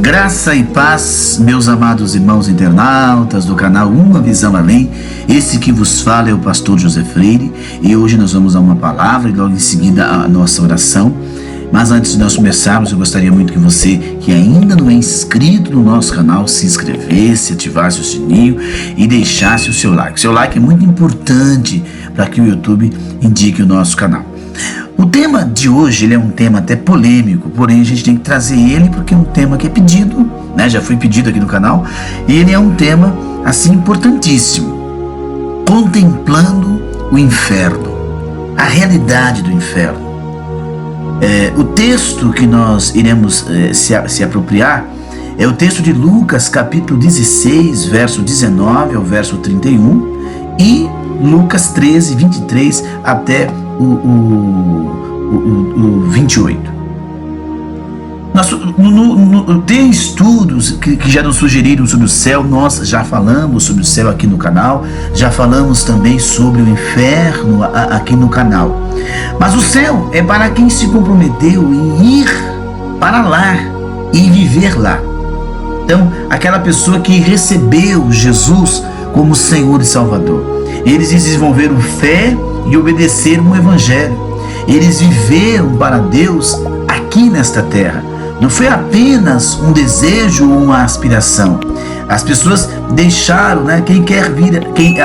Graça e paz, meus amados irmãos internautas do canal Uma Visão Além. Esse que vos fala é o pastor José Freire, e hoje nós vamos a uma palavra e logo em seguida a nossa oração. Mas antes de nós começarmos, eu gostaria muito que você, que ainda não é inscrito no nosso canal, se inscrevesse, ativasse o sininho e deixasse o seu like. O seu like é muito importante para que o YouTube indique o nosso canal. O tema de hoje, ele é um tema até polêmico, porém a gente tem que trazer ele porque é um tema que é pedido, né? Já foi pedido aqui no canal, e ele é um tema, assim, importantíssimo. Contemplando o inferno, a realidade do inferno. O texto que nós iremos se apropriar é o texto de Lucas, capítulo 16, verso 19 ao verso 31, e Lucas 13, 23 até o 28. Tem estudos que já nos sugeriram sobre o céu. Nós já falamos sobre o céu aqui no canal, já falamos também sobre o inferno aqui no canal. Mas o céu é para quem se comprometeu em ir para lá e viver lá. Então, aquela pessoa que recebeu Jesus como Senhor e Salvador. Eles desenvolveram fé e obedeceram o Evangelho. Eles viveram para Deus aqui nesta terra. Não foi apenas um desejo ou uma aspiração. As pessoas deixaram, né? Quem quer vir,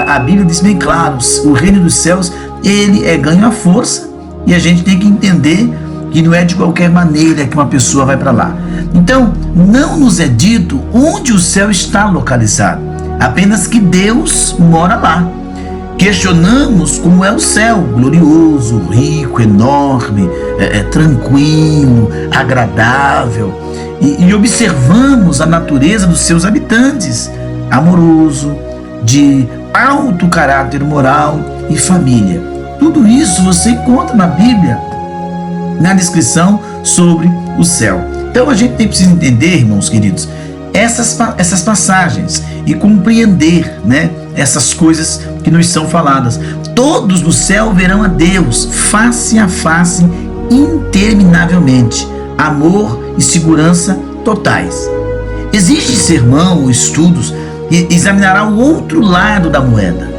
a Bíblia diz bem claro, o reino dos céus, ele é ganho à força, e a gente tem que entender que não é de qualquer maneira que uma pessoa vai para lá. Então, não nos é dito onde o céu está localizado, apenas que Deus mora lá. Questionamos como é o céu: glorioso, rico, enorme, tranquilo, agradável, e observamos a natureza dos seus habitantes: amoroso, de alto caráter moral e família. Tudo isso você encontra na Bíblia, na descrição sobre o céu. Então a gente precisa entender, irmãos queridos, essas passagens e compreender, né, essas coisas que nos são faladas. Todos no céu verão a Deus face a face, interminavelmente. Amor e segurança totais. Existe sermão ou estudos que examinará o outro lado da moeda.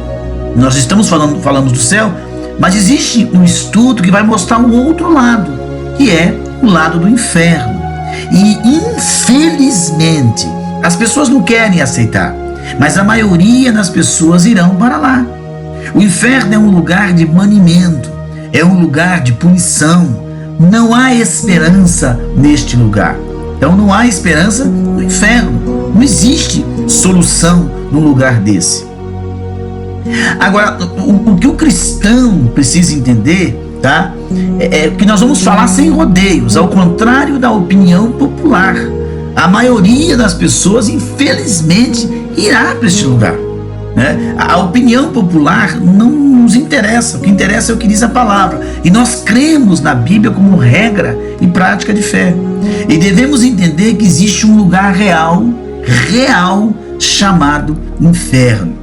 Nós estamos falando do céu, mas existe um estudo que vai mostrar o outro lado, que é o lado do inferno. E infelizmente as pessoas não querem aceitar, mas a maioria das pessoas irão para lá. O inferno é um lugar de banimento, é um lugar de punição. Não há esperança neste lugar. Então não há esperança no inferno. Não existe solução num lugar desse. Agora, o que o cristão precisa entender, tá? É que nós vamos falar sem rodeios, ao contrário da opinião popular. A maioria das pessoas, infelizmente, irá para este lugar, né? A opinião popular não nos interessa. O que interessa é o que diz a palavra. E nós cremos na Bíblia como regra e prática de fé. E devemos entender que existe um lugar real, chamado inferno.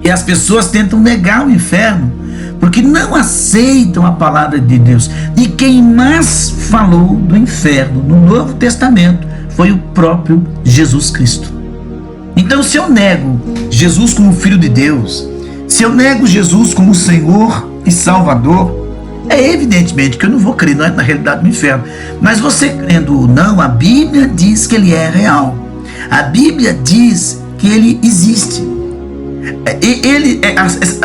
E as pessoas tentam negar o inferno porque não aceitam a palavra de Deus. E quem mais falou do inferno no Novo Testamento foi o próprio Jesus Cristo. Então, se eu nego Jesus como Filho de Deus, se eu nego Jesus como Senhor e Salvador, evidentemente que eu não vou crer na realidade do inferno. Mas você crendo ou não, a Bíblia diz que ele é real. A Bíblia diz que ele existe.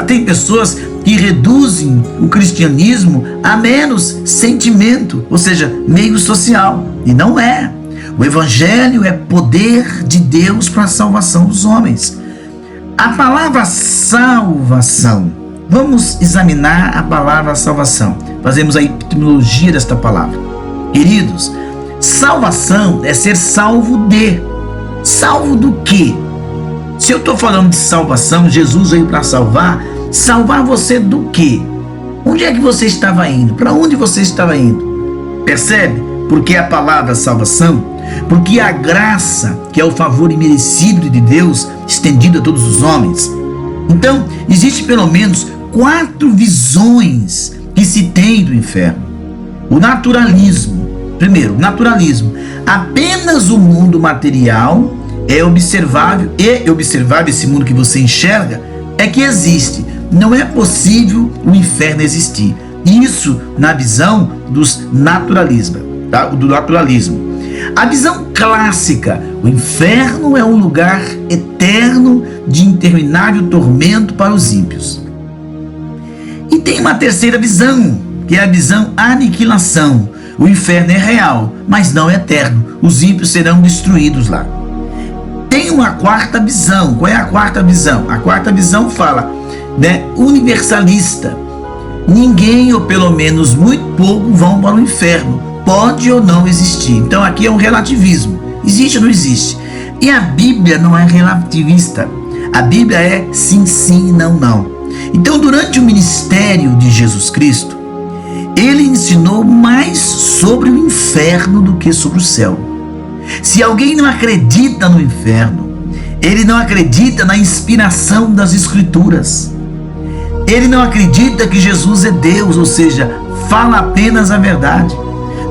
Tem pessoas que reduzem o cristianismo a meros sentimento, ou seja, meio social, e não é. O Evangelho é poder de Deus para a salvação dos homens. A palavra salvação, vamos examinar a palavra salvação. Fazemos a etimologia desta palavra. Queridos, salvação é ser salvo de. Salvo do quê? Se eu estou falando de salvação, Jesus veio para salvar você do quê? Onde é que você estava indo? Para onde você estava indo? Percebe? Porque a palavra salvação, porque a graça, que é o favor imerecido de Deus, estendido a todos os homens, Então, existe pelo menos 4 visões que se tem do inferno. O naturalismo. Primeiro, naturalismo. Apenas o mundo material é observável, e observável esse mundo que você enxerga é que existe. Não é possível o inferno existir. Isso na visão dos naturalistas, tá? Do naturalismo. A visão clássica, o inferno é um lugar eterno de interminável tormento para os ímpios. E tem uma terceira visão, que é a visão aniquilação. O inferno é real, mas não é eterno. Os ímpios serão destruídos lá. Tem uma quarta visão. Qual é a quarta visão? A quarta visão fala, né, universalista. Ninguém, ou pelo menos muito pouco, vão para o inferno. Pode ou não existir. Então aqui é um relativismo. Existe ou não existe? E a Bíblia não é relativista. A Bíblia é sim, sim, não, não. Então, durante o ministério de Jesus Cristo, ele ensinou mais sobre o inferno do que sobre o céu. Se alguém não acredita no inferno, ele não acredita na inspiração das Escrituras. Ele não acredita que Jesus é Deus, ou seja, fala apenas a verdade.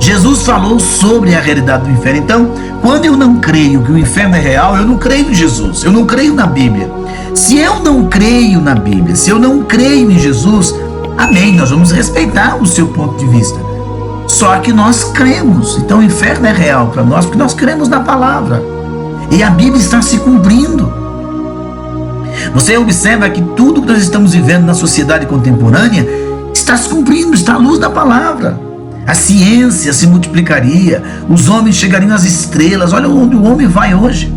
Jesus falou sobre a realidade do inferno. Então, quando eu não creio que o inferno é real, eu não creio em Jesus, eu não creio na Bíblia. Se eu não creio na Bíblia, se eu não creio em Jesus, amém, nós vamos respeitar o seu ponto de vista. Só que nós cremos, então o inferno é real para nós, porque nós cremos na palavra. E a Bíblia está se cumprindo. Você observa que tudo que nós estamos vivendo na sociedade contemporânea está se cumprindo, está à luz da palavra. A ciência se multiplicaria, os homens chegariam às estrelas. Olha onde o homem vai hoje.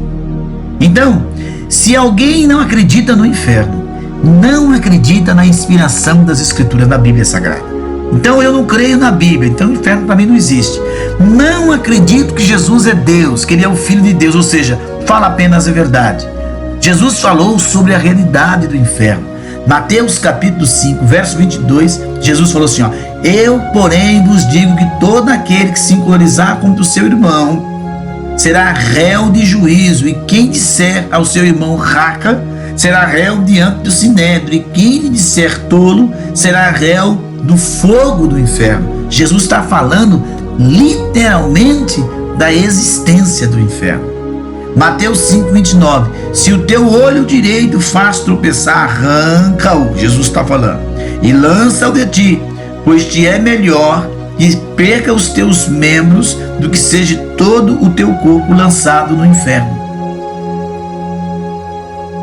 Então, se alguém não acredita no inferno, não acredita na inspiração das Escrituras da Bíblia Sagrada. Então eu não creio na Bíblia, então o inferno para mim não existe. Não acredito que Jesus é Deus, que Ele é o Filho de Deus, ou seja, fala apenas a verdade. Jesus falou sobre a realidade do inferno. Mateus capítulo 5, verso 22, Jesus falou assim, ó, eu, porém, vos digo que todo aquele que se encolerizar contra o seu irmão será réu de juízo, e quem disser ao seu irmão raca, será réu diante do sinédrio, e quem lhe disser tolo, será réu do fogo do inferno. Jesus está falando literalmente da existência do inferno. Mateus 5, 29, se o teu olho direito faz tropeçar, arranca-o, Jesus está falando, e lança-o de ti, pois te é melhor que perca os teus membros do que seja todo o teu corpo lançado no inferno.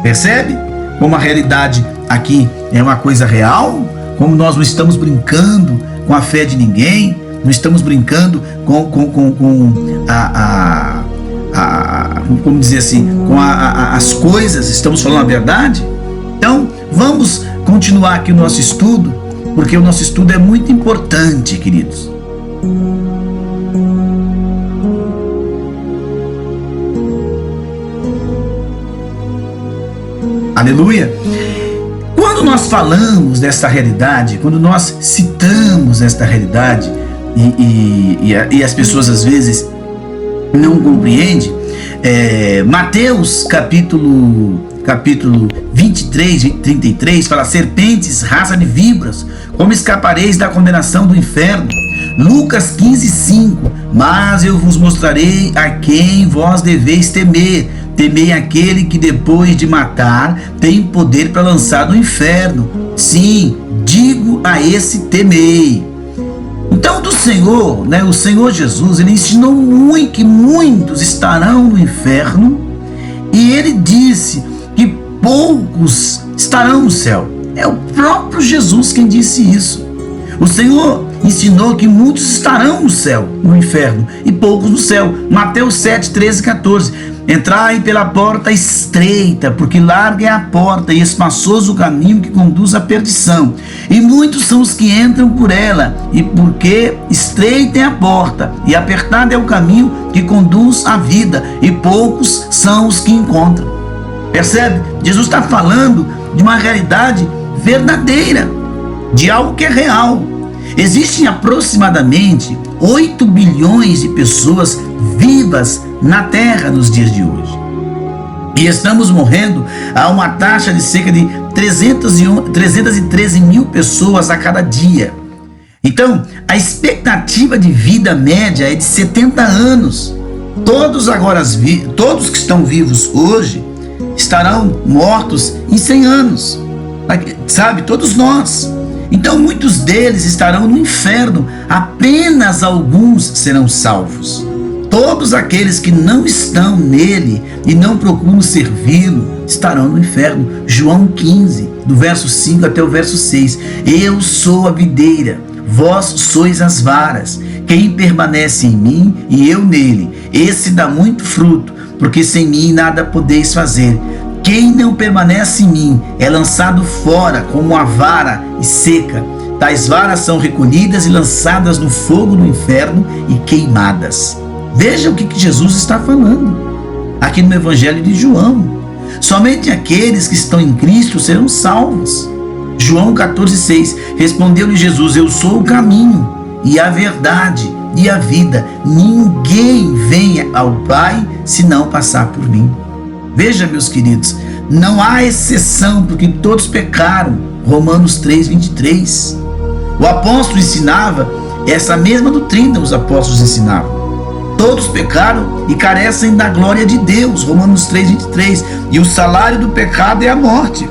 Percebe como a realidade aqui é uma coisa real? Como nós não estamos brincando com a fé de ninguém, não estamos brincando como dizer assim, com as coisas, estamos falando a verdade? Então, vamos continuar aqui o nosso estudo, porque o nosso estudo é muito importante, queridos. Aleluia! Quando nós falamos dessa realidade, quando nós citamos esta realidade, e as pessoas às vezes não compreendem, Mateus capítulo 23, 33 fala, serpentes, raça de víboras, como escapareis da condenação do inferno? Lucas 15, 5, mas eu vos mostrarei a quem vós deveis temer. Temei aquele que depois de matar tem poder para lançar no inferno. Sim, digo a esse temei. Então do Senhor, né, o Senhor Jesus, ele ensinou muito que muitos estarão no inferno, e ele disse que poucos estarão no céu. É o próprio Jesus quem disse isso. O Senhor ensinou que muitos estarão no céu, no inferno, e poucos no céu. Mateus 7, 13 e 14. Entrai pela porta estreita, porque larga é a porta e espaçoso o caminho que conduz à perdição, e muitos são os que entram por ela, e porque estreita é a porta e apertado é o caminho que conduz à vida, e poucos são os que encontram. Percebe? Jesus está falando de uma realidade verdadeira, de algo que é real. Existem aproximadamente 8 bilhões de pessoas vivas na Terra nos dias de hoje. E estamos morrendo a uma taxa de cerca de 313 mil pessoas a cada dia. Então, a expectativa de vida média é de 70 anos. Todos que estão vivos hoje estarão mortos em 100 anos. Sabe, todos nós. Então, muitos deles estarão no inferno. Apenas alguns serão salvos. Todos aqueles que não estão nele e não procuram servi-lo estarão no inferno. João 15, do verso 5 até o verso 6. Eu sou a videira, vós sois as varas. Quem permanece em mim e eu nele, esse dá muito fruto, porque sem mim nada podeis fazer. Quem não permanece em mim é lançado fora como uma vara e seca. Tais varas são recolhidas e lançadas no fogo do inferno e queimadas. Veja o que Jesus está falando aqui no Evangelho de João. Somente aqueles que estão em Cristo serão salvos. João 14,6. Respondeu-lhe Jesus: eu sou o caminho e a verdade e a vida. Ninguém vem ao Pai se não passar por mim. Veja, meus queridos, não há exceção, porque todos pecaram. Romanos 3,23. O apóstolo ensinava essa mesma doutrina, os apóstolos ensinavam. Todos pecaram e carecem da glória de Deus. Romanos 3,23. E o salário do pecado é a morte.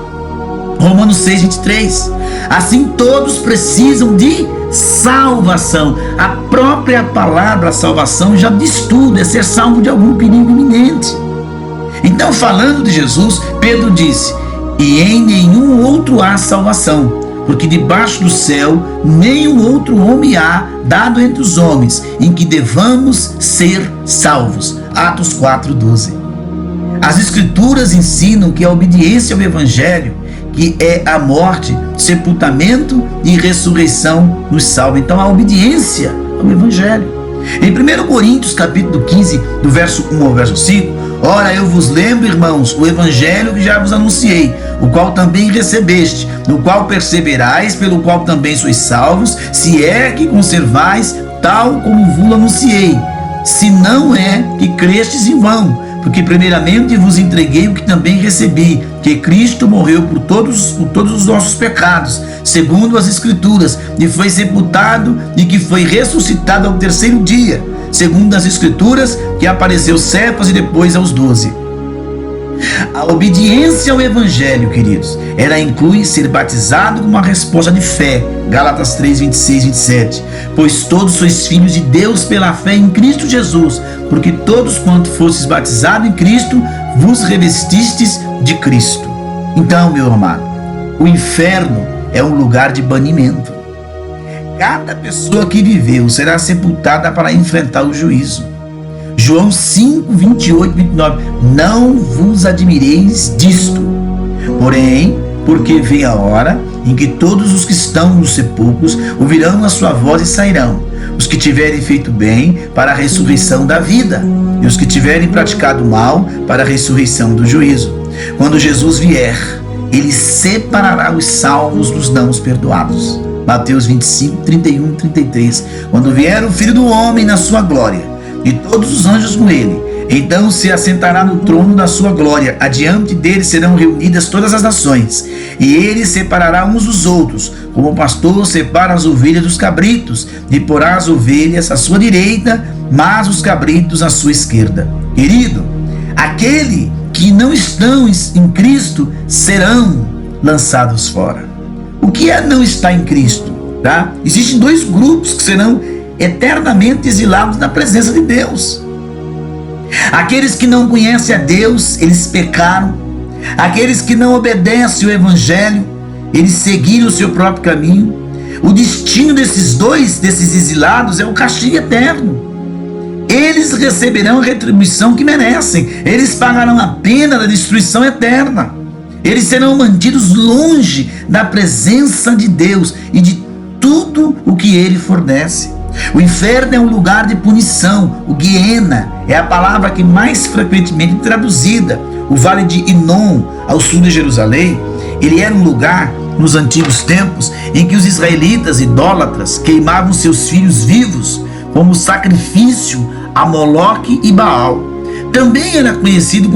Romanos 6,23. Assim todos precisam de salvação. A própria palavra salvação já diz tudo. É ser salvo de algum perigo iminente. Então, falando de Jesus, Pedro disse: e em nenhum outro há salvação, porque debaixo do céu nenhum outro homem há dado entre os homens em que devamos ser salvos. Atos 4,12. As escrituras ensinam que a obediência ao evangelho, que é a morte, sepultamento e ressurreição, nos salva. Então, a obediência ao evangelho. Em 1 Coríntios capítulo 15, do verso 1 ao verso 5, ora, eu vos lembro, irmãos, o evangelho que já vos anunciei, o qual também recebeste, no qual perseverais, pelo qual também sois salvos, se é que conservais tal como vos anunciei. Se não é que crestes em vão, porque primeiramente vos entreguei o que também recebi, que Cristo morreu por todos os nossos pecados, segundo as Escrituras, e foi sepultado e que foi ressuscitado ao terceiro dia, segundo as Escrituras, que apareceu Cefas e depois aos 12. A obediência ao Evangelho, queridos, ela inclui ser batizado com uma resposta de fé. Gálatas 3, 26, 27. Pois todos sois filhos de Deus pela fé em Cristo Jesus, porque todos quanto fostes batizados em Cristo, vos revestistes de Cristo. Então, meu amado, o inferno é um lugar de banimento. Cada pessoa que viveu será sepultada para enfrentar o juízo. João 5, 28, 29. Não vos admireis disto, porém, porque vem a hora em que todos os que estão nos sepulcros ouvirão a sua voz e sairão. Os que tiverem feito bem, para a ressurreição da vida, e os que tiverem praticado mal, para a ressurreição do juízo. Quando Jesus vier, ele separará os salvos dos não perdoados. Mateus 25, 31, 33. Quando vier o Filho do Homem na sua glória, e todos os anjos com ele, então se assentará no trono da sua glória. Adiante dele serão reunidas todas as nações, e ele separará uns dos outros, como o pastor separa as ovelhas dos cabritos, e porá as ovelhas à sua direita, mas os cabritos à sua esquerda. Querido, aquele que não estão em Cristo serão lançados fora. O que é não estar em Cristo? Tá? Existem dois grupos que serão eternamente exilados da presença de Deus. Aqueles que não conhecem a Deus, eles pecaram. Aqueles que não obedecem o evangelho, eles seguiram o seu próprio caminho. O destino desses exilados é o castigo eterno. Eles receberão a retribuição que merecem. Eles pagarão a pena da destruição eterna. Eles serão mantidos longe da presença de Deus e de tudo o que ele fornece. O inferno é um lugar de punição. O Guiena é a palavra que mais frequentemente é traduzida. O vale de Inom, ao sul de Jerusalém, ele era um lugar, nos antigos tempos, em que os israelitas idólatras queimavam seus filhos vivos como sacrifício a Moloque e Baal. Também era conhecido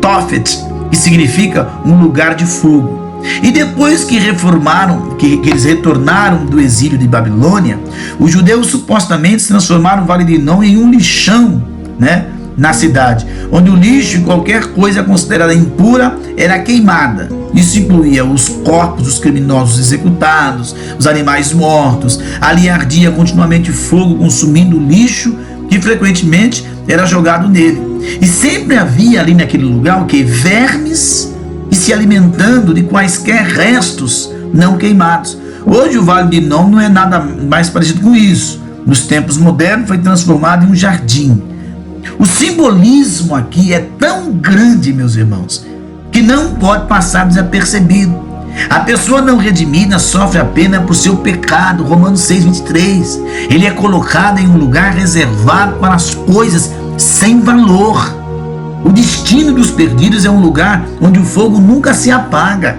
Tophet, que significa um lugar de fogo. E depois que eles retornaram do exílio de Babilônia, os judeus supostamente transformaram o Vale de Inom em um lixão, né, na cidade, onde o lixo e qualquer coisa considerada impura era queimada. Isso incluía os corpos dos criminosos executados, os animais mortos. Ali ardia continuamente fogo, consumindo o lixo que frequentemente era jogado nele. E sempre havia ali naquele lugar o que? Vermes, e se alimentando de quaisquer restos não queimados. Hoje o Vale de Inom não é nada mais parecido com isso. Nos tempos modernos foi transformado em um jardim. O simbolismo aqui é tão grande, meus irmãos, que não pode passar desapercebido. A pessoa não redimida sofre a pena por seu pecado, Romanos 6:23. Ele é colocado em um lugar reservado para as coisas sem valor. O destino dos perdidos é um lugar onde o fogo nunca se apaga.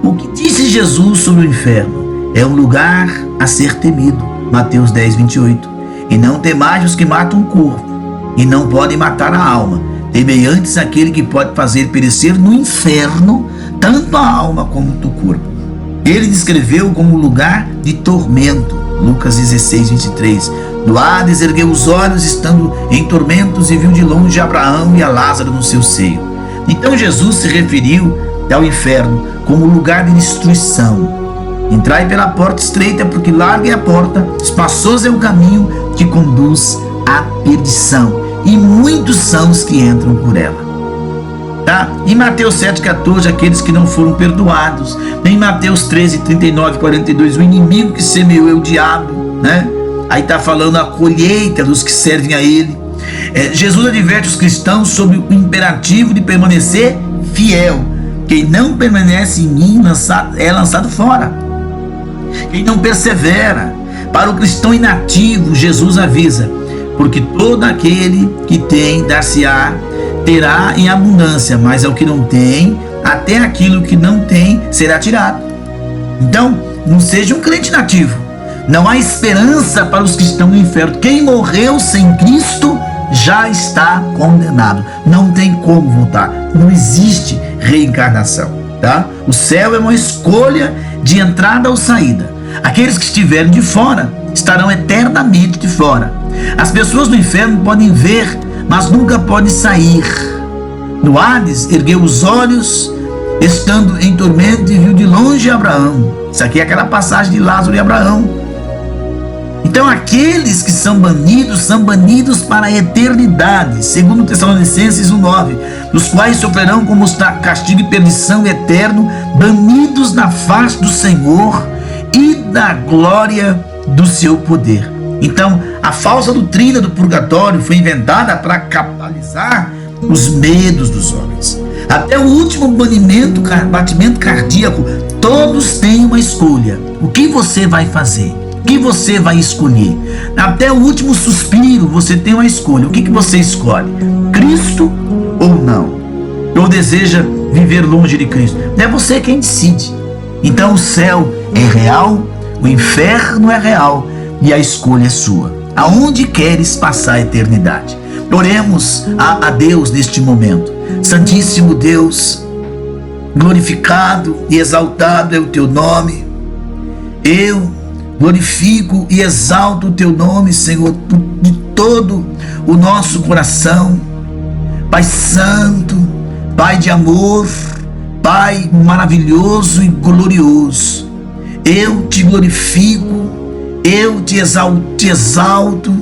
O que disse Jesus sobre o inferno? É um lugar a ser temido, Mateus 10:28. E não temais os que matam o corpo, e não podem matar a alma. Temei antes aquele que pode fazer perecer no inferno tanto a alma como o corpo. Ele descreveu como lugar de tormento, Lucas 16:23. Do Hades ergueu os olhos, estando em tormentos, e viu de longe Abraão e a Lázaro no seu seio. Então Jesus se referiu ao inferno como lugar de destruição. Entrai pela porta estreita, porque larga é a porta, espaçoso é o caminho que conduz à perdição, e muitos são os que entram por ela. Tá? Em Mateus 7,14, aqueles que não foram perdoados. Em Mateus 13:39-42, o inimigo que semeou é o diabo, né? Aí está falando a colheita dos que servem a ele. Jesus adverte os cristãos sobre o imperativo de permanecer fiel. Quem não permanece em mim é lançado fora. Quem não persevera. Para o cristão inativo, Jesus avisa: porque todo aquele que tem, dar-se-á, terá em abundância, mas ao que não tem, até aquilo que não tem será tirado. Então, não seja um crente nativo. Não há esperança para os que estão no inferno. Quem morreu sem Cristo já está condenado. Não tem como voltar. Não existe reencarnação, tá? O céu é uma escolha de entrada ou saída. Aqueles que estiverem de fora estarão eternamente de fora. As pessoas do inferno podem ver, mas nunca podem sair. No Hades, ergueu os olhos, estando em tormento, e viu de longe Abraão. Isso aqui é aquela passagem de Lázaro e Abraão. Então aqueles que são banidos para a eternidade, segundo Tessalonicenses 1:9, os quais sofrerão como castigo e perdição eterno, banidos da face do Senhor e da glória do seu poder. Então a falsa doutrina do purgatório foi inventada para capitalizar os medos dos homens. Até o último batimento cardíaco, todos têm uma escolha. O que você vai fazer? O que você vai escolher? Até o último suspiro você tem uma escolha. O que você escolhe? Cristo ou não? Ou deseja viver longe de Cristo? É você quem decide. Então o céu é real, o inferno é real, e a escolha é sua. Aonde queres passar a eternidade? Oremos a Deus neste momento. Santíssimo Deus, glorificado e exaltado é o teu nome. Eu glorifico e exalto o teu nome, Senhor, de todo o nosso coração. Pai santo, Pai de amor, Pai maravilhoso e glorioso, eu te glorifico, eu te exalto,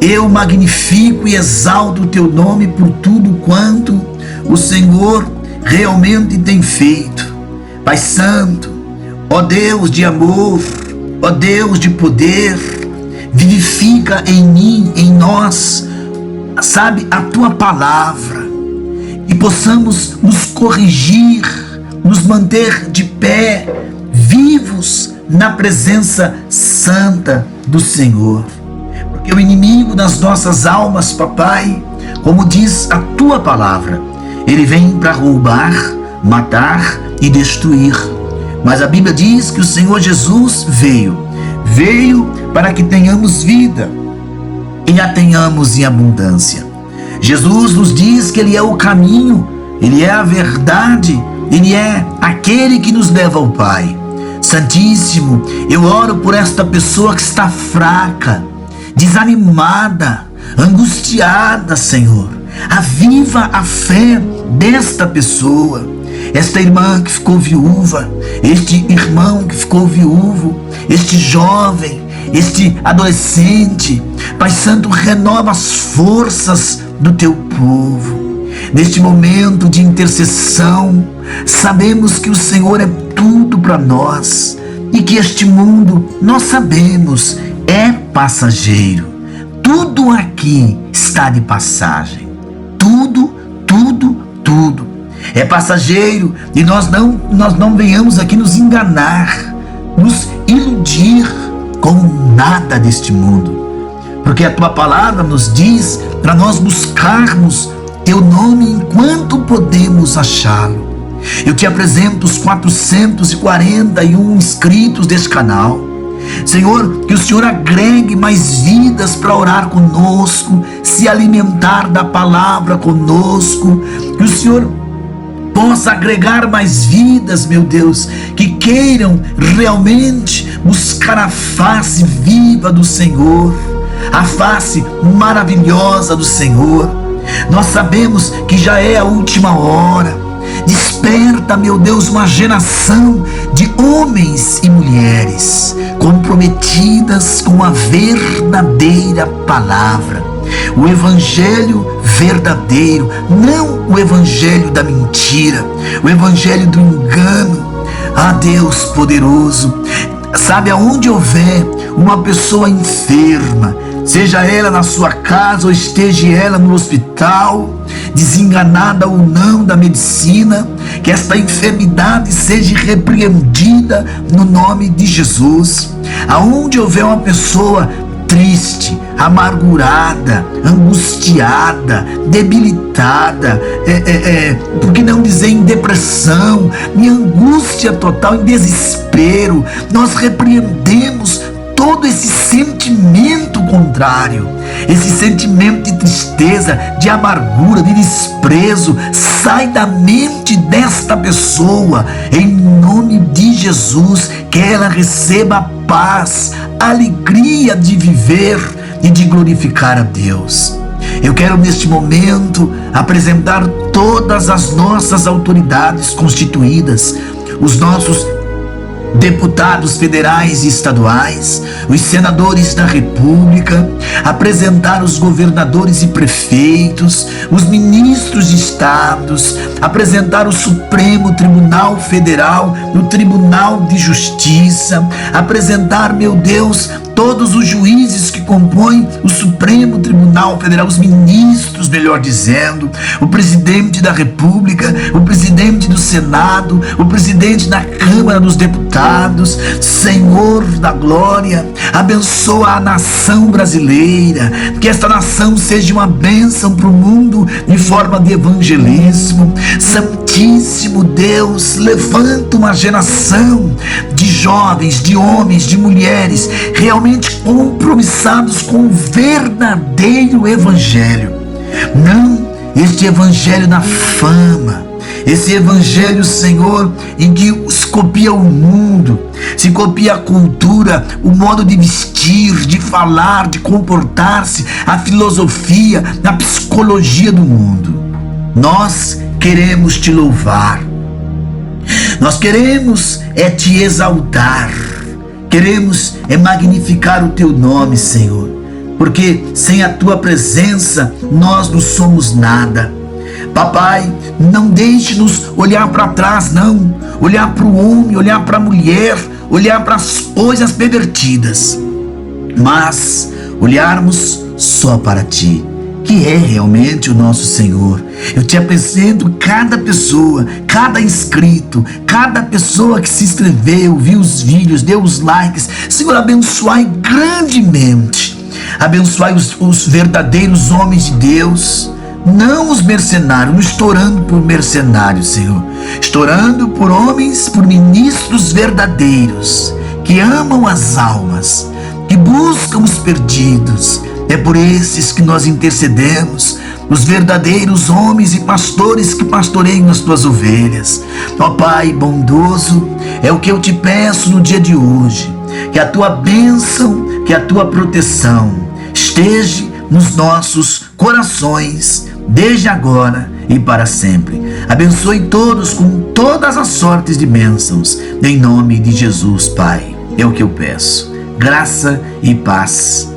eu magnifico e exalto o teu nome por tudo quanto o Senhor realmente tem feito. Pai santo, ó Deus de amor, ó Deus de poder, vivifica em mim, em nós, sabe, a tua palavra, e possamos nos corrigir, nos manter de pé, vivos na presença santa do Senhor. Porque o inimigo das nossas almas, papai, como diz a tua palavra, ele vem para roubar, matar e destruir. Mas a Bíblia diz que o Senhor Jesus veio para que tenhamos vida e a tenhamos em abundância. Jesus nos diz que Ele é o caminho, Ele é a verdade, Ele é aquele que nos leva ao Pai. Santíssimo, eu oro por esta pessoa que está fraca, desanimada, angustiada, Senhor. Aviva a fé desta pessoa, esta irmã que ficou viúva, este irmão que ficou viúvo, este jovem, este adolescente. Pai Santo, renova as forças do teu povo. Neste momento de intercessão, sabemos que o Senhor é tudo para nós e que este mundo, nós sabemos, é passageiro. Tudo aqui está de passagem. Tudo é passageiro, e nós não venhamos aqui nos enganar, nos iludir com nada deste mundo, porque a tua palavra nos diz para nós buscarmos teu nome enquanto podemos achá-lo. Eu te apresento os 441 inscritos deste canal. Senhor, que o Senhor agregue mais vidas para orar conosco, se alimentar da palavra conosco, que o Senhor possa agregar mais vidas, meu Deus, que queiram realmente buscar a face viva do Senhor, a face maravilhosa do Senhor. Nós sabemos que já é a última hora. Desperta, meu Deus, uma geração de homens e mulheres comprometidas com a verdadeira palavra, o evangelho verdadeiro, não o evangelho da mentira, o evangelho do engano. Ah, Deus poderoso, sabe, aonde houver uma pessoa enferma, seja ela na sua casa ou esteja ela no hospital, desenganada ou não da medicina, que esta enfermidade seja repreendida no nome de Jesus. Aonde houver uma pessoa triste, amargurada, angustiada, debilitada, por que não dizer em depressão, em angústia total, em desespero, nós repreendemos todo esse sentimento contrário, esse sentimento de tristeza, de amargura, de desprezo. Sai da mente desta pessoa, em nome de Jesus, que ela receba paz, alegria de viver e de glorificar a Deus. Eu quero neste momento apresentar todas as nossas autoridades constituídas, os nossos deputados federais e estaduais, os senadores da República, apresentar os governadores e prefeitos, os ministros de estados, apresentar o Supremo Tribunal Federal, o Tribunal de Justiça, apresentar, meu Deus, todos os juízes que compõem o Supremo Tribunal Federal, os ministros, melhor dizendo, o presidente da República, o presidente do Senado, o presidente da Câmara dos Deputados. Senhor da glória, abençoa a nação brasileira, que esta nação seja uma bênção para o mundo em forma de evangelismo. Santíssimo Deus, levanta uma geração de jovens, de homens, de mulheres realmente compromissados com o verdadeiro evangelho, não este evangelho da fama, esse evangelho, Senhor, em que se copia o mundo, se copia a cultura, o modo de vestir, de falar, de comportar-se, a filosofia, a psicologia do mundo. Nós queremos te louvar, nós queremos te exaltar, queremos magnificar o teu nome, Senhor, porque sem a tua presença nós não somos nada. Papai, não deixe-nos olhar para trás, não, olhar para o homem, olhar para a mulher, olhar para as coisas pervertidas, mas olharmos só para ti, que é realmente o nosso Senhor. Eu te apresento cada pessoa, cada inscrito, cada pessoa que se inscreveu, viu os vídeos, deu os likes. Senhor, abençoai grandemente, abençoai os verdadeiros homens de Deus, não os mercenários. Não estou orando por mercenários, Senhor, estou orando por homens, por ministros verdadeiros, que amam as almas, que buscam os perdidos. É por esses que nós intercedemos, os verdadeiros homens e pastores que pastoreiam as tuas ovelhas. Ó Pai bondoso, é o que eu te peço no dia de hoje, que a tua bênção, que a tua proteção esteja nos nossos corações, desde agora e para sempre. Abençoe todos com todas as sortes de bênçãos, em nome de Jesus, Pai. É o que eu peço. Graça e paz.